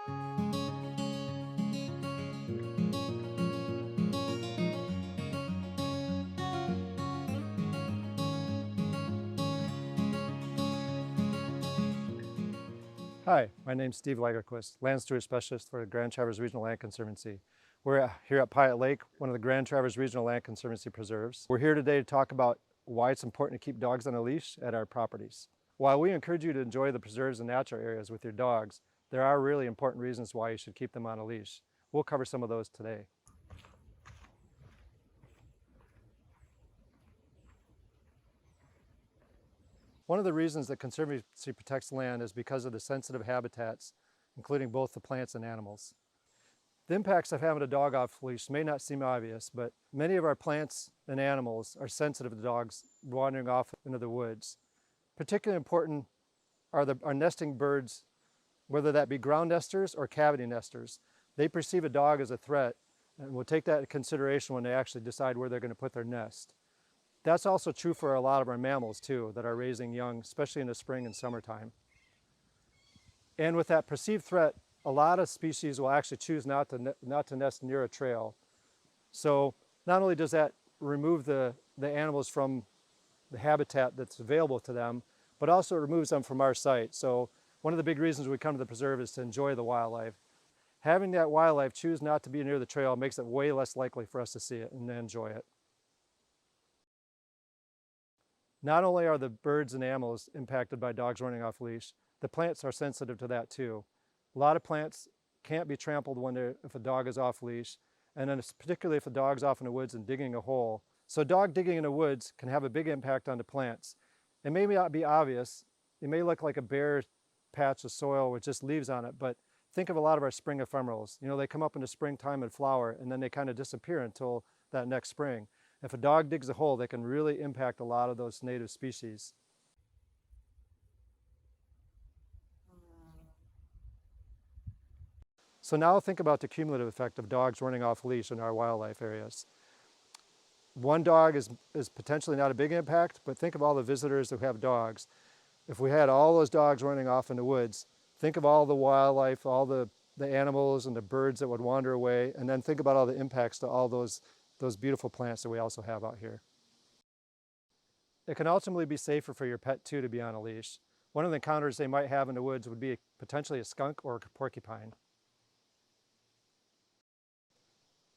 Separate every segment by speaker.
Speaker 1: Hi, my name's Steve Lagerquist, Land Steward Specialist for the Grand Traverse Regional Land Conservancy. We're here at Piatt Lake, one of the Grand Traverse Regional Land Conservancy preserves. We're here today to talk about why it's important to keep dogs on a leash at our properties. While we encourage you to enjoy the preserves and natural areas with your dogs, there are really important reasons why you should keep them on a leash. We'll cover some of those today. One of the reasons that Conservancy protects land is because of the sensitive habitats, including both the plants and animals. The impacts of having a dog off leash may not seem obvious, but many of our plants and animals are sensitive to dogs wandering off into the woods. Particularly important are our nesting birds, whether that be ground nesters or cavity nesters. They perceive a dog as a threat and will take that into consideration when they actually decide where they're going to put their nest. That's also true for a lot of our mammals too that are raising young, especially in the spring and summertime. And with that perceived threat, a lot of species will actually choose not to nest near a trail. So not only does that remove the animals from the habitat that's available to them, but also it removes them from our site. So one of the big reasons we come to the preserve is to enjoy the wildlife. Having that wildlife choose not to be near the trail makes it way less likely for us to see it and enjoy it. Not only are the birds and animals impacted by dogs running off leash, the plants are sensitive to that too. A lot of plants can't be trampled if a dog is off leash, and then particularly if a dog's off in the woods and digging a hole. So a dog digging in the woods can have a big impact on the plants. It may not be obvious. It may look like a bare patch of soil with just leaves on it, but think of a lot of our spring ephemerals. You know, they come up in the springtime and flower, and then they kind of disappear until that next spring. If a dog digs a hole, they can really impact a lot of those native species. So now think about the cumulative effect of dogs running off leash in our wildlife areas. One dog is potentially not a big impact, but think of all the visitors who have dogs. If we had all those dogs running off in the woods, think of all the wildlife, all the animals and the birds that would wander away, and then think about all the impacts to all those beautiful plants that we also have out here. It can ultimately be safer for your pet too to be on a leash. One of the encounters they might have in the woods would be potentially a skunk or a porcupine.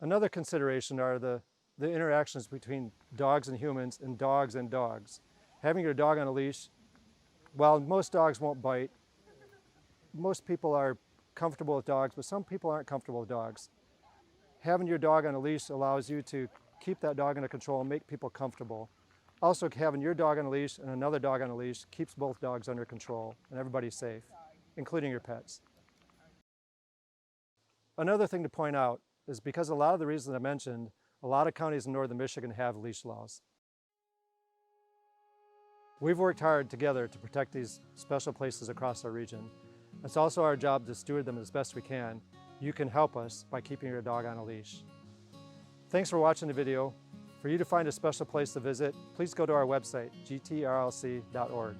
Speaker 1: Another consideration are the interactions between dogs and humans and dogs and dogs. Having your dog on a leash, while most dogs won't bite, most people are comfortable with dogs, but some people aren't comfortable with dogs. Having your dog on a leash allows you to keep that dog under control and make people comfortable. Also, having your dog on a leash and another dog on a leash keeps both dogs under control and everybody's safe, including your pets. Another thing to point out is because a lot of the reasons I mentioned, a lot of counties in northern Michigan have leash laws. We've worked hard together to protect these special places across our region. It's also our job to steward them as best we can. You can help us by keeping your dog on a leash. Thanks for watching the video. For you to find a special place to visit, please go to our website, GTRLC.org.